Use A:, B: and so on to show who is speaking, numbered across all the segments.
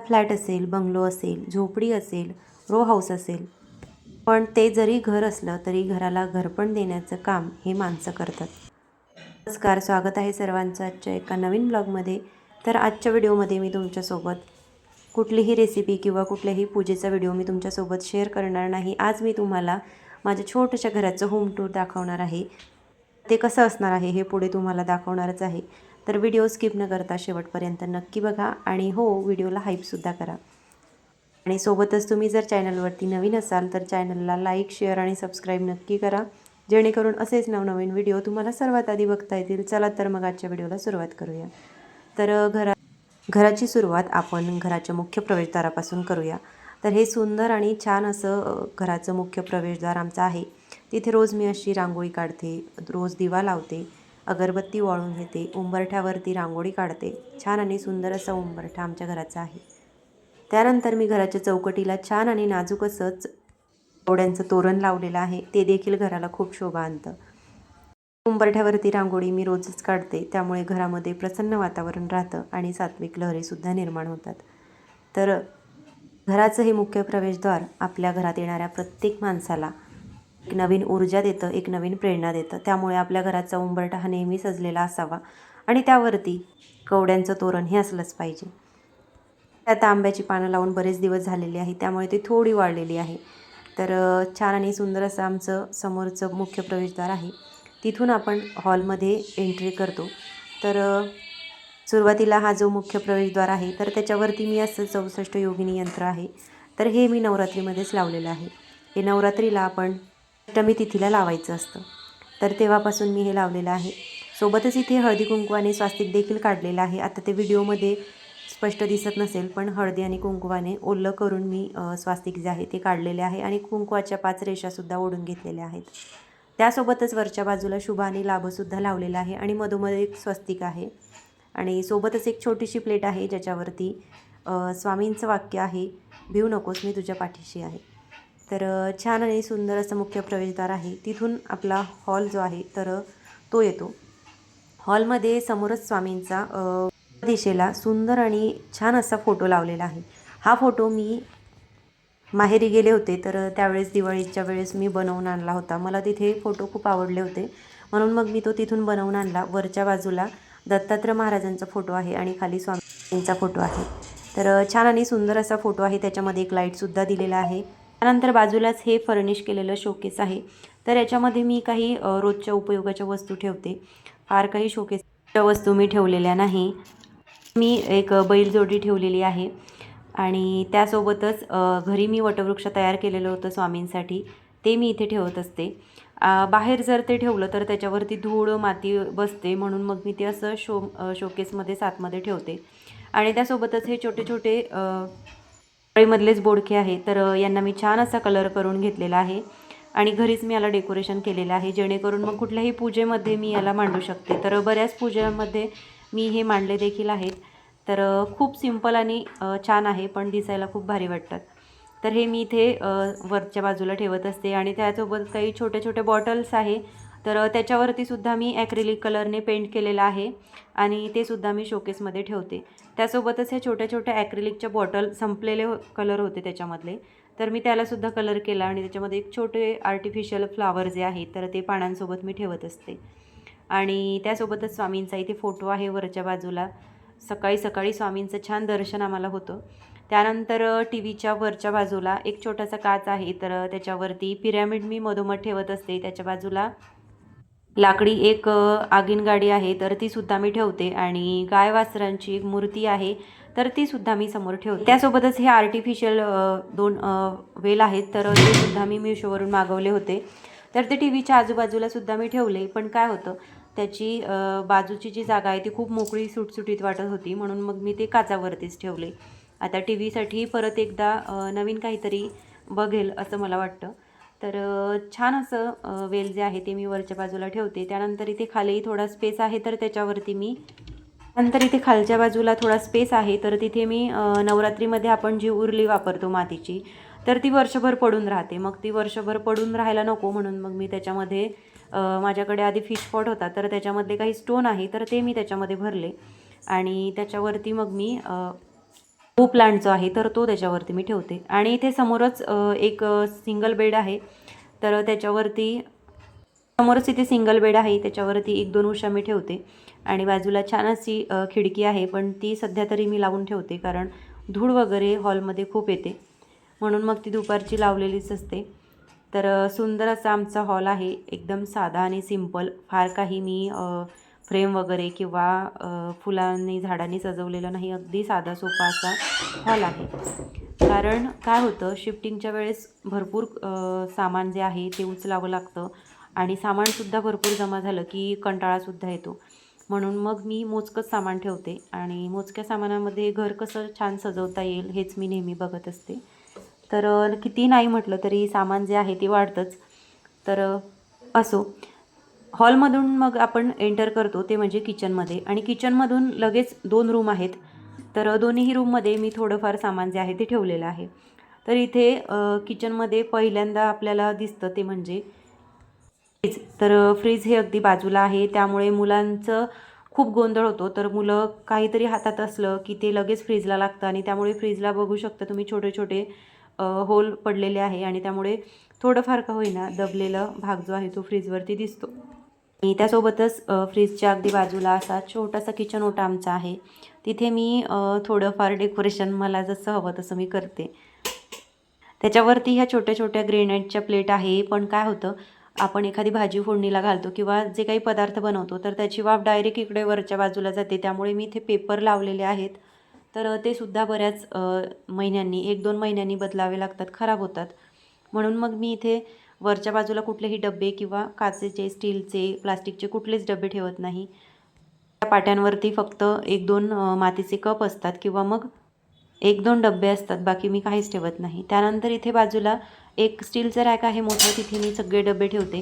A: Flat असेल, bungalow असेल, झोपडी असेल, रो हाऊस असेल, पण ते जरी घर असलं तरी घराला घरपण देण्याचं काम हे माणसं करतात. नमस्कार, स्वागत आहे सर्वांचं आजच्या एका नवीन ब्लॉगमध्ये. तर आजच्या व्हिडिओमध्ये मी तुमच्यासोबत कुठलीही रेसिपी किंवा कुठल्याही पूजेचा व्हिडिओ मी तुमच्यासोबत शेअर करणार नाही. आज मी तुम्हाला माझ्या छोट्याशा घराचं होम टूर दाखवणार आहे. ते कसं असणार आहे हे पुढे तुम्हाला दाखवणारच आहे. तर व्हिडिओ स्किप न करता शेवटपर्यंत नक्की बघा आणि हो, व्हिडिओला हाईपसुद्धा करा. आणि सोबतच तुम्ही जर चॅनलवरती नवीन असाल तर चॅनलला लाईक, शेअर आणि सबस्क्राईब नक्की करा, जेणेकरून असेच नवनवीन व्हिडिओ तुम्हाला सर्वात आधी बघता येतील. चला तर मग आजच्या व्हिडिओला सुरुवात करूया. तर घराची सुरुवात आपण घराच्या मुख्य प्रवेशद्वारापासून करूया. तर हे सुंदर आणि छान असं घराचं मुख्य प्रवेशद्वार आमचं आहे. तिथे रोज मी अशी रांगोळी काढते, रोज दिवा लावते, अगरबत्ती वाळून घेते, उंबरठ्यावरती रांगोळी काढते. छान आणि सुंदर असा उंबरठा आमच्या घराचा आहे. त्यानंतर मी घराच्या चौकटीला छान आणि नाजूक असंच कवड्यांचं तोरण लावलेलं आहे. ते देखील घराला खूप शोभा आणतं. उंबरठ्यावरती रांगोळी मी रोजच काढते, त्यामुळे घरामध्ये प्रसन्न वातावरण राहतं आणि सात्विक लहरीसुद्धा निर्माण होतात. तर घराचं हे मुख्य प्रवेशद्वार आपल्या घरात येणाऱ्या प्रत्येक माणसाला एक नवीन ऊर्जा देतं, एक नवीन प्रेरणा देतं. त्यामुळे आपल्या घराचा उंबरठा हा नेहमी सजलेला असावा आणि त्यावरती कवड्यांचं तोरण हे असलंच पाहिजे. त्यात आंब्याची पानं लावून बरेच दिवस झालेले आहे, त्यामुळे ती थोडी वाळलेली आहे. तर छान आणि सुंदर असं आमचं समोरचं मुख्य प्रवेशद्वार आहे. तिथून आपण हॉलमध्ये एंट्री करतो. तर सुरुवातीला हा जो मुख्य प्रवेशद्वार आहे तर त्याच्यावरती मी असं 64 योगिनी यंत्र आहे. तर हे मी नवरात्रीमध्येच लावलेलं आहे. हे नवरात्रीला आपण अष्टमी तिथीला लावायचं असतं, तर तेव्हापासून मी हे लावलेलं आहे. सोबतच इथे हळदी कुंकवाने स्वास्तिक देखील काढलेलं आहे. आता ते व्हिडिओमध्ये स्पष्ट दिसत नसेल, पण हळदी आणि कुंकवाने ओलं करून मी स्वास्तिक जे आहे ते काढलेले आहे आणि कुंकवाच्या 5 रेषासुद्धा ओढून घेतलेल्या आहेत. त्यासोबतच वरच्या बाजूला शुभ आणि लाभसुद्धा लावलेला आहे आणि मधोमध एक स्वस्तिक आहे आणि सोबतच एक छोटीशी प्लेट आहे ज्याच्यावरती स्वामींचं वाक्य आहे, भिवू नकोस मी तुझ्या पाठीशी आहे. तर छान आणि सुंदर असं मुख्य प्रवेशद्वार आहे. तिथून आपला हॉल जो आहे तर तो येतो. हॉलमध्ये समोरच स्वामींचा दिशेला सुंदर आणि छान असा फोटो लावलेला आहे. हा फोटो मी माहेरी गेले होते तर त्यावेळेस दिवाळीच्या वेळेस मी बनवून आणला होता. मला तिथे फोटो खूप आवडले होते, म्हणून मग मी तो तिथून बनवून आणला. वरच्या बाजूला दत्तात्रय महाराजांचा फोटो आहे आणि खाली स्वामींचा फोटो आहे. तर छान आणि सुंदर असा फोटो आहे. त्याच्यामध्ये एक लाईटसुद्धा दिलेला आहे. त्यानंतर बाजूलाच हे फर्निश केलेलं शोकेस आहे. तर याच्यामध्ये मी काही रोजच्या उपयोगाच्या वस्तू ठेवते. फार काही शोकेसच्या वस्तू मी ठेवलेल्या नाही. मी एक बैलजोडी ठेवलेली आहे आणि त्यासोबतच घरी मी वटवृक्ष तयार केलेलं होतं स्वामींसाठी, ते मी इथे ठेवत असते. बाहेर जर ते ठेवलं तर त्याच्यावरती धूळ माती बसते, म्हणून मग मी ते असं शोकेसमध्ये आतमध्ये ठेवते. आणि त्यासोबतच हे छोटे छोटे दिवाळीमधलेच बोडखे आहे, तर यांना मी छान असा कलर करून घेतलेला आहे आणि घरीच मी याला डेकोरेशन केलेलं आहे, जेणेकरून मग कुठल्याही पूजेमध्ये मी याला मांडू शकते. तर बऱ्याच पूजांमध्ये मी हे मांडले देखील आहेत. तर खूप सिंपल आणि छान आहे, पण दिसायला खूप भारी वाटतात. तर हे मी इथे वरच्या बाजूला ठेवत असते आणि त्यासोबत काही छोटे छोटे बॉटल्स आहे. तर त्याच्यावरती सुद्धा मी ॲक्रिलिक कलरने पेंट केलेलं आहे आणि ते सुद्धा मी शोकेसमध्ये ठेवते. त्यासोबतच हे छोट्या छोट्या ॲक्रिलिकच्या बॉटल संपलेले कलर होते त्याच्यामधले, तर मी त्यालासुद्धा कलर केला आणि त्याच्यामध्ये एक छोटे आर्टिफिशियल फ्लावर जे आहे तर ते पानांसोबत मी ठेवत असते. आणि त्यासोबतच स्वामींचा इथे फोटो आहे वरच्या बाजूला. सकाळी सकाळी स्वामींचं छान दर्शन आम्हाला होतं. त्यानंतर टी व्हीच्या वरच्या बाजूला एक छोटासा काच आहे, तर त्याच्यावरती पिरॅमिड मी मधोमध ठेवत असते. त्याच्या बाजूला लाकडी एक आगीन गाडी आहे, तर तीसुद्धा मी ठेवते आणि गाय वासरांची एक मूर्ती आहे, तर तीसुद्धा मी समोर ठेवते. त्यासोबतच हे आर्टिफिशियल 2 वेल आहेत, तर ते सुद्धा मी मिशोवरून मागवले होते. तर ते टी व्हीच्या आजूबाजूलासुद्धा मी ठेवले, पण काय होतं त्याची बाजूची जी जागा आहे ती खूप मोकळी सुटसुटीत वाटत होती, म्हणून मग मी ते काचावरतीच ठेवले. आता टी व्हीसाठी परत एकदा नवीन काहीतरी बघेल असं मला वाटतं. तर छान असं वेल जे आहे ते मी वरच्या बाजूला ठेवते. त्यानंतर इथे खालीही थोडा स्पेस आहे, तर त्याच्यावरती मी नंतर इथे खालच्या बाजूला थोडा स्पेस आहे, तर तिथे मी नवरात्रीमध्ये आपण जी उरली वापरतो मातीची, तर ती वर्षभर पडून राहते. मग ती वर्षभर पडून राहायला नको, म्हणून मग मी त्याच्यामध्ये माझ्याकडे आधी फिश पॉट होता, तर त्याच्यामधले काही स्टोन आहे तर ते मी त्याच्यामध्ये भरले आणि त्याच्यावरती मग मी प्लांट जो आहे तर तो त्याच्यावरती मी ठेवते. आणि इथे समोरच एक सिंगल बेड आहे, तर त्याच्यावरती समोरच इथे सिंगल बेड आहे, त्याच्यावरती 1-2 उशा मी ठेवते. आणि बाजूला छान अशी खिडकी आहे, पण ती सध्या तरी मी लावून ठेवते कारण धूळ वगैरे हॉलमध्ये खूप येते, म्हणून मग ती दुपारची लावलेलीच असते. तर सुंदर असा आमचा हॉल आहे, एकदम साधा आणि सिंपल. फार काही मी फ्रेम वगैरे किंवा फुलांनी झाडांनी सजवलेलं नाही, अगदी साधा सोपा असा हॉल आहे. कारण काय होतं, शिफ्टिंगच्या वेळेस भरपूर सामान जे आहे ते उचलावं लागतं आणि सामानसुद्धा भरपूर जमा झालं की कंटाळासुद्धा येतो. म्हणून मग मी मोजकंच सामान ठेवते आणि मोजक्या सामानामध्ये घर कसं छान सजवता येईल हेच मी नेहमी बघत असते. तर किती नाही म्हटलं तरी सामान जे आहे ते वाढतंच. तर असो, हॉलमधून मग आपण एंटर करतो ते म्हणजे किचनमध्ये. आणि किचनमधून लगेच 2 रूम आहेत, तर दोन्हीही रूममध्ये मी थोडंफार सामान जे आहे ते ठेवलेलं आहे. तर इथे किचनमध्ये पहिल्यांदा आपल्याला दिसतं ते म्हणजे फ्रीज. तर फ्रीज हे अगदी बाजूला आहे, त्यामुळे मुलांचं खूप गोंधळ होतो. तर मुलं काहीतरी हातात असलं की ते लगेच फ्रीजला लागतं आणि त्यामुळे फ्रीजला बघू शकता तुम्ही छोटे छोटे होल पडलेले आहे आणि त्यामुळे थोडंफार का होईना दबलेला भाग जो आहे तो फ्रीजवरती दिसतो. आणि त्यासोबतच फ्रीजच्या अगदी बाजूला असा छोटासा किचन ओटा आमचा आहे. तिथे मी थोडंफार डेकोरेशन मला जसं हवं तसं मी करते. त्याच्यावरती ह्या छोट्या छोट्या ग्रेनाइटच्या प्लेट आहे, पण काय होतं, आपण एखादी भाजी फोडणीला घालतो किंवा जे काही पदार्थ बनवतो तर त्याची वाफ डायरेक्ट इकडे वरच्या बाजूला जाते, त्यामुळे मी इथे पेपर लावलेले आहेत. तर ते सुद्धा बऱ्याच महिन्यांनी 1-2 महिन्यांनी बदलावे लागतात, खराब होतात. म्हणून मग मी इथे वरच्या बाजूला कुठलेही डबे किंवा काचेचे, स्टीलचे, प्लास्टिकचे कुठलेच डबे ठेवत नाही. त्या पाट्यांवरती फक्त 1-2 मातीचे कप असतात किंवा मग 1-2 डब्बे असतात, बाकी मी काहीच ठेवत नाही. त्यानंतर इथे बाजूला एक स्टीलचं रॅक आहे मोठं, तिथे मी सगळे डबे ठेवते.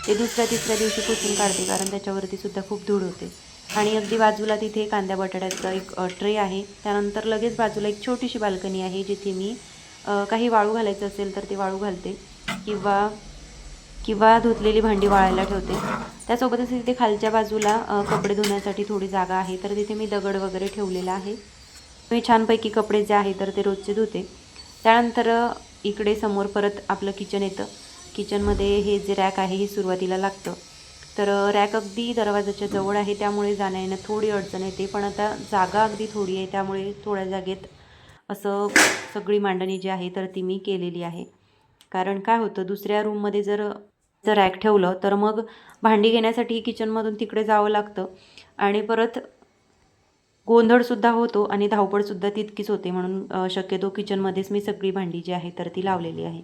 A: ते दुसऱ्या-तिसऱ्या दिवशी पुसून काढते कारण त्याच्यावरती सुद्धा खूप धूळ होते. आणि अगदी बाजूला तिथे कांद्या बटाट्याचा एक ट्रे आहे. त्यानंतर लगेच बाजूला एक छोटीशी बाल्कनी आहे, जिथे मी काही वाळू घालायचं असेल तर ते वाळू घालते किंवा किंवा धुतलेली भांडी वाळायला ठेवते. त्यासोबतच तिथे खालच्या बाजूला कपडे धुण्यासाठी थोडी जागा आहे, तर तिथे मी दगड वगैरे ठेवलेला आहे. मी छानपैकी कपडे जे आहे तर ते रोजचे धुते. त्यानंतर इकडे समोर परत आपलं किचन येतं. किचनमध्ये हे जे रॅक आहे हे सुरुवातीला लागतं. तर रॅक अगदी दरवाजाच्या जवळ आहे, त्यामुळे जाण्या थोडी अडचण येते. पण आता जागा अगदी थोडी आहे, त्यामुळे थोड्या जागेत असं सगळी मांडणी जी आहे तर ती मी केलेली आहे. कारण काय होतं, दुसऱ्या रूममध्ये जर रॅक ठेवलं तर मग भांडी घेण्यासाठी किचनमधून तिकडे जावं लागतं आणि परत गोंधळसुद्धा होतो आणि धावपळसुद्धा तितकीच होते. म्हणून शक्यतो किचनमध्येच मी सगळी भांडी जी आहे तर ती लावलेली आहे.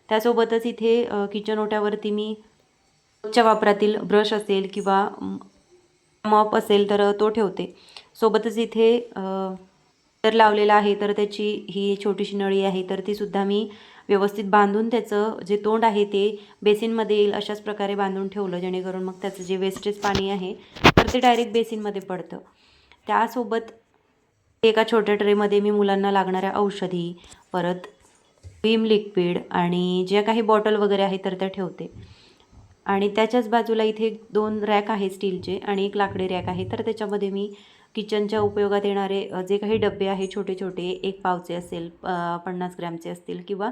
A: त्यासोबतच इथे किचन ओट्यावरती मी रोजच्या वापरातील ब्रश असेल किंवा मॉप असेल तर तो ठेवते. सोबतच इथे तर लावलेला आहे, तर त्याची ही छोटीशी नळी आहे तर ती सुद्धा मी व्यवस्थित बांधून त्याचं जे तोंड आहे ते बेसिनमध्ये येईल अशाच प्रकारे बांधून ठेवलं, जेणेकरून मग त्याचं जे वेस्टेज पाणी आहे तर ते डायरेक्ट बेसिनमध्ये पडतं. त्यासोबत एका छोट्या ट्रेमध्ये मी मुलांना लागणाऱ्या औषधी, परत विम लिक्विड आणि ज्या काही बॉटल वगैरे आहे तर त्या ठेवते. आणि त्याच्याच बाजूला इथे 2 रॅक आहे स्टीलचे आणि एक लाकडी रॅक आहे, तर त्याच्यामध्ये मी किचनच्या उपयोगात येणारे जे काही डबे आहे छोटे छोटे, 1 पावचे असेल, 50 ग्रॅमचे असतील किंवा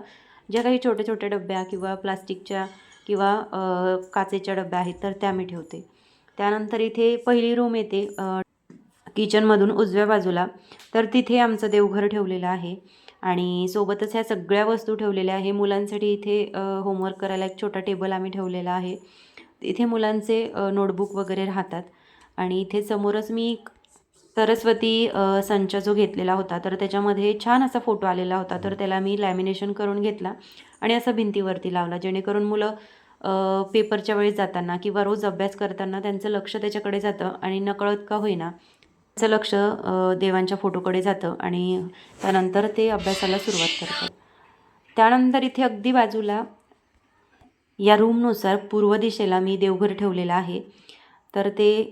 A: ज्या काही छोट्या छोट्या डब्या किंवा प्लास्टिकच्या किंवा काचेच्या डब्या आहेत तर त्या मी ठेवते. त्यानंतर इथे पहिली रूम येते किचनमधून उजव्या बाजूला, तर तिथे आमचं देवघर ठेवलेलं आहे आणि सोबतच ह्या सगळ्या वस्तू ठेवलेल्या आहे. मुलांसाठी इथे होमवर्क करायला एक छोटा टेबल आम्ही ठेवलेला आहे. इथे मुलांचे नोटबुक वगैरे राहतात. आणि इथे समोरच मी सरस्वती संच जो घेतलेला होता तर त्याच्यामध्ये छान असा फोटो आलेला होता, तर त्याला मी लॅमिनेशन करून घेतला आणि असा भिंतीवरती लावला, जेणेकरून मुलं पेपरच्या वेळेस जाताना किंवा रोज अभ्यास करताना त्यांचं लक्ष त्याच्याकडे जातं आणि नकळत का होईना त्यांचं लक्ष देवांच्या फोटोकडे जातं आणि त्यानंतर ते अभ्यासाला सुरुवात करतात. त्यानंतर इथे अगदी बाजूला या रूमनुसार पूर्व दिशेला मी देवघर ठेवलेलं आहे. तर ते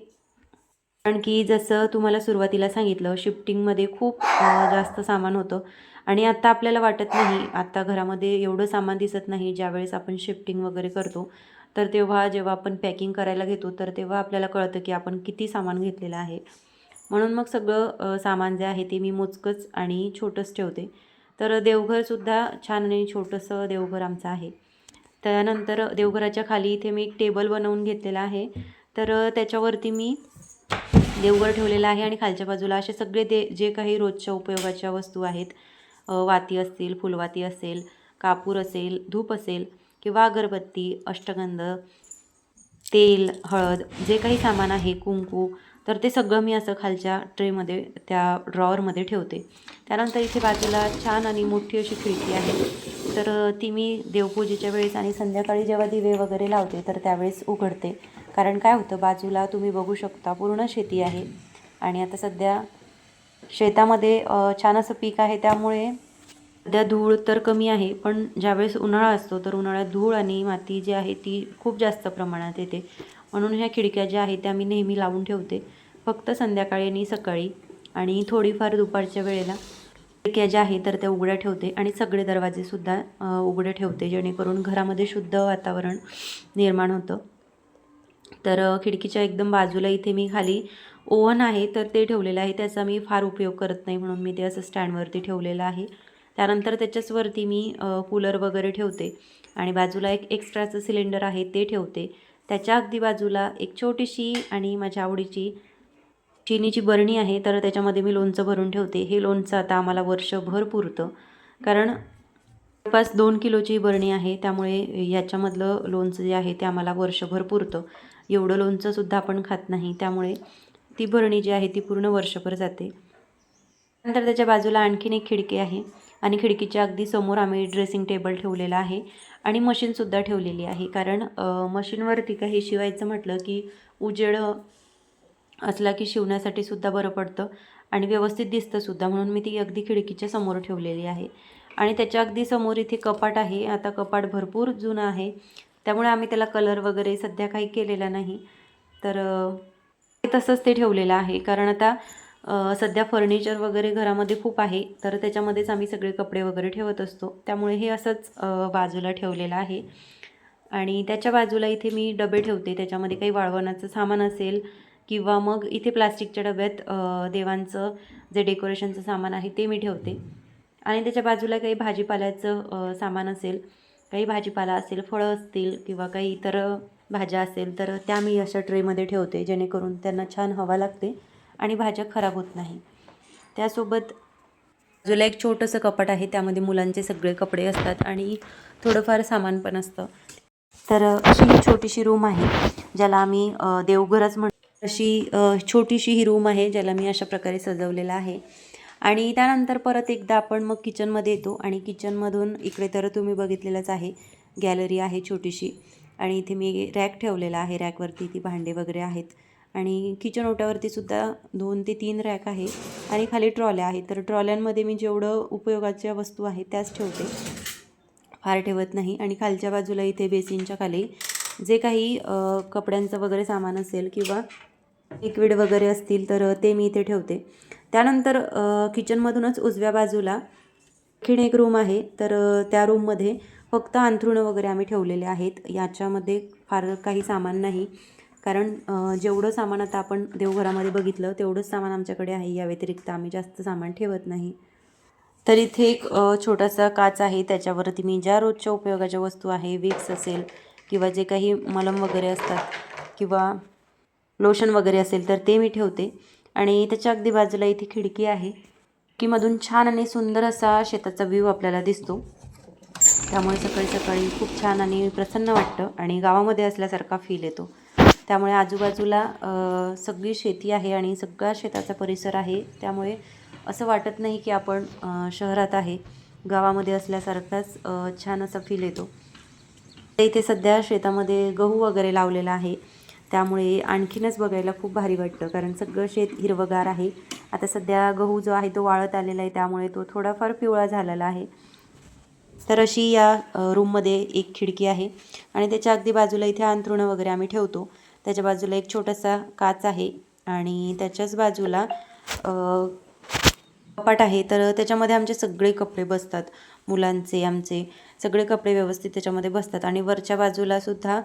A: कारण की जसं तुम्हाला सुरुवातीला सांगितलं, शिफ्टिंगमध्ये खूप जास्त सामान होतं आणि आत्ता आपल्याला वाटत नाही, आत्ता घरामध्ये एवढं सामान दिसत नाही. ज्यावेळेस आपण शिफ्टिंग वगैरे करतो तर तेव्हा जेव्हा आपण पॅकिंग करायला घेतो तर तेव्हा आपल्याला कळतं की आपण किती सामान घेतलेलं आहे. म्हणून मग सगळं सामान जे आहे ते मी मोजकंच आणि छोटंच ठेवते. तर देवघरसुद्धा छान आणि छोटंसं देवघर आमचं आहे. त्यानंतर देवघराच्या खाली इथे मी एक टेबल बनवून घेतलेला आहे. तर त्याच्यावरती मी देवघर ठेवलेलं आहे आणि खालच्या बाजूला असे सगळे जे काही रोजच्या उपयोगाच्या वस्तू आहेत, वाती असतील, फुलवाती असेल, कापूर असेल, धूप असेल किंवा अगरबत्ती, अष्टगंध, तेल, हळद, जे काही सामान आहे, कुंकू, तर ते सगळं मी असं खालच्या ट्रेमध्ये त्या ड्रॉवरमध्ये ठेवते. त्यानंतर इथे बाजूला छान आणि मोठी अशी खिडकी आहे. तर ती मी देवपूजेच्या वेळेस आणि संध्याकाळी जेव्हा दिवे वगैरे लावते तर त्यावेळेस उघडते. कारण काय होतं, बाजूला तुम्ही बघू शकता पूर्ण शेती आहे आणि आता सध्या शेतामध्ये छान असं पीक आहे. त्यामुळे सध्या धूळ तर कमी आहे, पण ज्यावेळेस उन्हाळा असतो तर उन्हाळ्यात धूळ आणि माती जी आहे ती खूप जास्त प्रमाणात येते. म्हणून ह्या खिडक्या ज्या आहेत त्या मी नेहमी लावून ठेवते. फक्त संध्याकाळी आणि सकाळी आणि थोडीफार दुपारच्या वेळेला खिडक्या ज्या आहेत तर त्या उघड्या ठेवते आणि सगळे दरवाजेसुद्धा उघडे ठेवते, जेणेकरून घरामध्ये शुद्ध वातावरण निर्माण होतं. तर खिडकीच्या एकदम बाजूला इथे मी खाली ओव्हन आहे तर ते ठेवलेलं आहे. त्याचा मी फार उपयोग करत नाही म्हणून मी ते असं स्टँडवरती ठेवलेलं आहे. त्यानंतर त्याच्याचवरती मी कूलर वगैरे ठेवते आणि बाजूला एक एक्स्ट्राचं सिलेंडर आहे ते ठेवते. त्याच्या अगदी बाजूला एक छोटीशी आणि माझ्या आवडीची चिनीची बरणी आहे. तर त्याच्यामध्ये मी लोणचं भरून ठेवते. हे लोणचं आता आम्हाला वर्षभर पुरतं, कारण जवळपास 2 किलोची बरणी आहे. त्यामुळे याच्यामधलं लोणचं जे आहे ते आम्हाला वर्षभर पुरतं. एवढं लोणचंसुद्धा आपण खात नाही, त्यामुळे ती बरणी जी आहे ती पूर्ण वर्षभर जाते. नंतर त्याच्या बाजूला आणखीन एक खिडकी आहे आणि खिडकीच्या अगदी समोर आम्ही ड्रेसिंग टेबल ठेवलेला आहे आणि मशीनसुद्धा ठेवलेली आहे. कारण मशीनवरती काही शिवायचं म्हटलं की उजेड असला की शिवण्यासाठी सुद्धा बरं पडतं आणि व्यवस्थित दिसतंसुद्धा, म्हणून मी ती अगदी खिडकीच्या समोर ठेवलेली आहे. आणि त्याच्या अगदी समोर इथे कपाट आहे. आता कपाट भरपूर जुनं आहे, त्यामुळे आम्ही त्याला कलर वगैरे सध्या काही केलेला नाही. तर तसंच ते ठेवलेलं आहे. कारण आता सध्या फर्निचर वगैरे घरामध्ये खूप आहे, तर त्याच्यामध्येच आम्ही सगळे कपडे वगैरे ठेवत असतो. त्यामुळे हे असंच बाजूला ठेवलेलं आहे. आणि त्याच्या बाजूला इथे मी डबे ठेवते. त्याच्यामध्ये काही वाळवणाचं सामान असेल किंवा मग इथे प्लास्टिकच्या डब्यात देवांचं जे डेकोरेशनचं सामान आहे ते मी ठेवते. आणि त्याच्या बाजूला काही भाजीपाल्याचं सामान असेल, काही भाजीपाला असेल, फळं असतील किंवा काही इतर भाज्या असेल तर त्या मी अशा ट्रेमध्ये ठेवते, जेणेकरून त्यांना छान हवा लागते आणि भाज्या खराब होत नाही. त्यासोबत बाजूला एक छोटंसं कपाट आहे. त्यामध्ये मुलांचे सगळे कपडे असतात आणि थोडंफार सामान पण असतं. तर अशी ही छोटीशी रूम आहे, ज्याला आम्ही देवघरच म्हणतो. अशी छोटीशी ही रूम आहे, ज्याला मी अशा प्रकारे सजवलेलं आहे. आणि त्यानंतर परत एकदा आपण मग किचनमध्ये येतो आणि किचनमधून इकडे तर तुम्ही बघितलेलंच आहे, गॅलरी आहे छोटीशी आणि इथे मी रॅक ठेवलेला आहे. रॅकवरती ती भांडे वगैरे आहेत आणि किचन ओट्यावरती सुद्धा 2 ते 3 रॅक आहे आणि खाली ट्रॉल्या आहेत. तर ट्रॉल्यांमध्ये मी जेवढं उपयोगाच्या वस्तू आहेत त्याच ठेवते, फार ठेवत नाही. आणि खालच्या बाजूला इथे बेसिनच्या खाली जे काही कपड्यांचं वगैरे सामान असेल किंवा लिक्विड वगैरे असतील तर ते मी इथे ठेवते. त्यानंतर किचनमधूनच उजव्या बाजूला आणखीन एक रूम आहे. तर त्या रूममध्ये फक्त अंथरुणं वगैरे आम्ही ठेवलेले आहेत. याच्यामध्ये फार काही सामान नाही, कारण जेवढं सामान आता आपण देवघरामध्ये बघितलं तेवढंच सामान आमच्याकडे आहे. या व्यतिरिक्त आम्ही जास्त सामान ठेवत नाही. तर इथे एक छोटासा काच आहे. त्याच्यावरती मी ज्या रोजच्या उपयोगाच्या वस्तू आहे, विक्स असेल किंवा जे काही मलम वगैरे असतात किंवा लोशन वगैरे असेल तर ते मी ठेवते. आणि त्याच्या अगदी बाजूला इथे खिडकी आहे. खिडकीमधून छान आणि सुंदर असा शेताचा व्ह्यू आपल्याला दिसतो. त्यामुळे सकाळी सकाळी खूप छान आणि प्रसन्न वाटतं आणि गावामध्ये असल्यासारखा फील येतो. त्यामुळे आजूबाजूला सगळी शेती आहे आणि सगळा शेताचा परिसर आहे. त्यामुळे असं वाटत नाही की आपण शहरात आहे, गावामध्ये असल्यासारखाच छान असा फील येतो. इथे सध्या शेतामध्ये गहू वगैरे लावलेला आहे, त्यामुळे आणखीनच बघायला खूप भारी वाटतं, कारण सगळं शेत हिरवंगार आहे. आता सध्या गहू जो आहे तो वाळत आलेला आहे, त्यामुळे तो थोडाफार पिवळा झालेला आहे. तर अशी या रूममध्ये एक खिडकी आहे आणि त्याच्या अगदी बाजूला इथे अंथरुणं वगैरे आम्ही ठेवतो. त्याच्या बाजूला एक छोटासा काच आहे आणि त्याच्याच बाजूला कपाट आहे. तर त्याच्यामध्ये आमचे सगळे कपडे बसतात, मुलांचे, आमचे सगळे कपडे व्यवस्थित त्याच्यामध्ये बसतात. आणि वरच्या बाजूला सुद्धा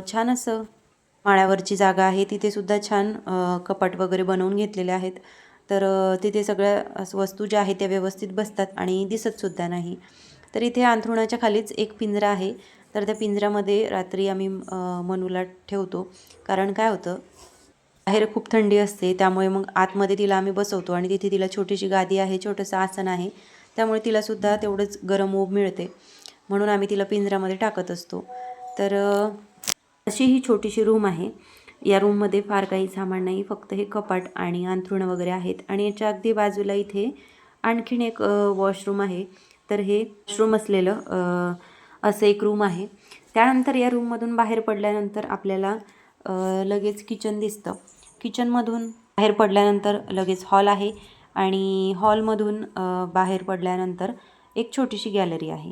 A: छान असं माळ्यावरची जागा आहे तिथे सुद्धा छान कपाट वगैरे बनवून घेतलेले आहेत. तर तिथे सगळ्या वस्तू ज्या आहेत त्या व्यवस्थित बसतात आणि दिसतसुद्धा नाही. तर इथे अंथरुणाच्या खालीच एक पिंजरा आहे. तर त्या पिंजऱ्यामध्ये रात्री आम्ही मनूला ठेवतो. कारण काय होतं, बाहेर खूप थंडी असते, त्यामुळे मग आतमध्ये तिला आम्ही बसवतो आणि तिथे तिला छोटीशी गादी आहे, छोटंसं आसन आहे, त्यामुळे तिलासुद्धा तेवढंच गरम ऊब मिळते, म्हणून आम्ही तिला पिंजऱ्यामध्ये टाकत असतो. तर अशी ही छोटीशी रूम आहे. या रूममध्ये फार काही सामान नाही, फक्त हे कपाट आणि अंथरुणं वगैरे आहेत. आणि याच्या अगदी बाजूला इथे आणखीन एक वॉशरूम आहे. तर हे वॉशरूम असलेलं असं एक रूम आहे. त्यानंतर या रूममधून बाहेर पडल्यानंतर आपल्याला लगेच किचन दिसतं. किचनमधून बाहेर पडल्यानंतर लगेच हॉल आहे आणि हॉलमधून बाहेर पडल्यानंतर एक छोटीशी गॅलरी आहे.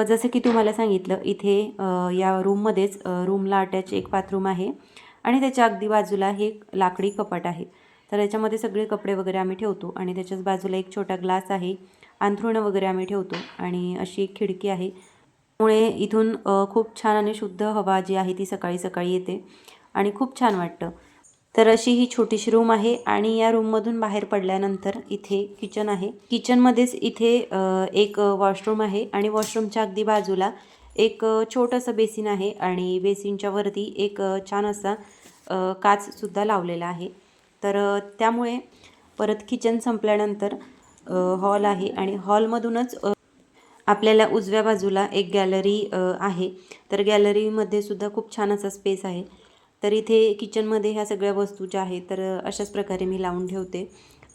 A: जसं की तुम्हाला सांगितलं, इथे या रूममध्येच रूमला अटॅच एक बाथरूम आहे आणि त्याच्या अगदी बाजूला हे एक लाकडी कपाट आहे. तर याच्यामध्ये सगळे कपडे वगैरे आम्ही ठेवतो आणि त्याच्याच बाजूला एक छोटा ग्लास आहे, अंथरुणं वगैरे आम्ही ठेवतो आणि अशी एक खिडकी आहे. त्यामुळे इथून खूप छान आणि शुद्ध हवा जी आहे ती सकाळी सकाळी येते आणि खूप छान वाटतं. तर अशी ही छोटीशी रूम आहे आणि या रूममधून बाहेर पडल्यानंतर इथे किचन आहे. किचनमध्येच इथे एक वॉशरूम आहे आणि वॉशरूमच्या अगदी बाजूला एक छोटंसं बेसिन आहे आणि बेसिनच्या वरती एक छान असा काचसुद्धा लावलेला आहे. तर त्यामुळे परत किचन संपल्यानंतर हॉल आहे आणि हॉलमधूनच आपल्याला उजव्या बाजूला एक गॅलरी आहे. तर गॅलरीमध्ये सुद्धा खूप छान असा स्पेस आहे. तर इथे किचनमध्ये ह्या सगळ्या वस्तू ज्या आहेत तर अशाच प्रकारे मी लावून ठेवते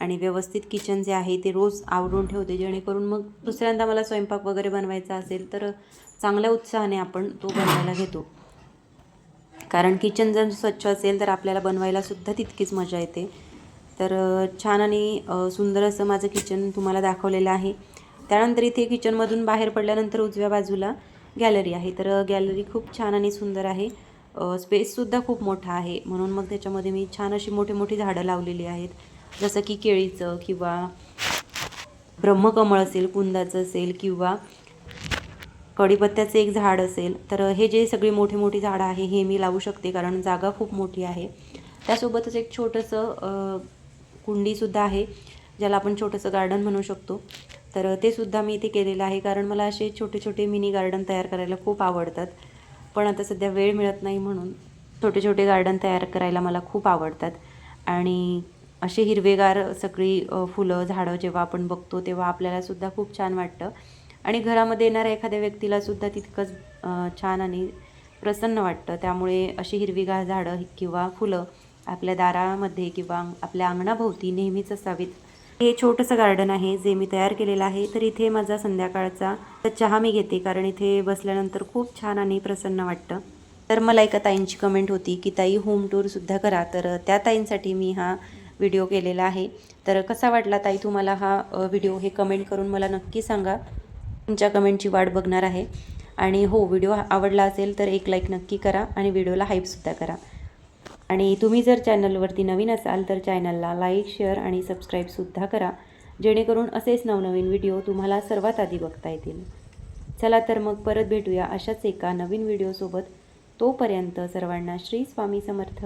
A: आणि व्यवस्थित किचन जे आहे ते रोज आवरून ठेवते, जेणेकरून मग दुसऱ्यांदा मला स्वयंपाक वगैरे बनवायचा असेल तर चांगल्या उत्साहाने आपण तो बनवायला घेतो. कारण किचन जर स्वच्छ असेल तर आपल्याला बनवायलासुद्धा तितकीच मजा येते. तर छान आणि सुंदर असं माझं किचन तुम्हाला दाखवलेलं आहे. त्यानंतर इथे किचनमधून बाहेर पडल्यानंतर उजव्या बाजूला गॅलरी आहे. तर गॅलरी खूप छान आणि सुंदर आहे. स्पेससुद्धा खूप मोठा आहे, म्हणून मग त्याच्यामध्ये मी छान अशी मोठी मोठी झाडं लावलेली आहेत. जसं की केळीचं किंवा ब्रह्मकमळ असेल, कुंदाचं असेल किंवा कढीपत्त्याचं एक झाड असेल. तर हे जे सगळी मोठी मोठी झाडं आहे हे मी लावू शकते, कारण जागा खूप मोठी आहे. त्यासोबतच एक छोटंसं कुंडीसुद्धा आहे, ज्याला आपण छोटंसं गार्डन म्हणू शकतो. तर ते सुद्धा मी इथे केलेलं आहे, कारण मला असे छोटे छोटे मिनी गार्डन तयार करायला खूप आवडतात. पण आता सध्या वेळ मिळत नाही, म्हणून छोटे छोटे गार्डन तयार करायला मला खूप आवडतात. आणि असे हिरवेगार सगळी फुलं झाडं जेव्हा आपण बघतो तेव्हा आपल्यालासुद्धा खूप छान वाटतं आणि घरामध्ये येणाऱ्या एखाद्या व्यक्तीलासुद्धा तितकंच छान आणि प्रसन्न वाटतं. त्यामुळे अशी हिरवीगार झाडं किंवा फुलं आपल्या दारामध्ये किंवा आपल्या अंगणाभोवती नेहमीच असावीत. हे छोटंसं गार्डन आहे जे मी तयार केलेलं आहे. तर इथे माझा संध्याकाळचा चहा मी घेते, कारण इथे बसल्यानंतर खूप छान आणि प्रसन्न वाटतं. तर मला एका ताईंची कमेंट होती की ताई होम टूरसुद्धा करा, तर त्या ताईंसाठी मी हा व्हिडिओ केलेला आहे. तर कसा वाटला ताई तुम्हाला हा व्हिडिओ हे कमेंट करून मला नक्की सांगा. तुमच्या कमेंटची वाट बघणार आहे. आणि हो, व्हिडिओ आवडला असेल तर एक लाईक नक्की करा आणि व्हिडिओला हाईपसुद्धा करा. आणि तुम्ही जर चॅनलवरती नवीन असाल तर चॅनलला लाईक, शेअर आणि सबस्क्राईबसुद्धा करा, जेणेकरून असेच नवनवीन व्हिडिओ तुम्हाला सर्वात आधी बघता येतील. चला तर मग परत भेटूया अशाच एका नवीन व्हिडिओसोबत. तोपर्यंत सर्वांना श्री स्वामी समर्थ.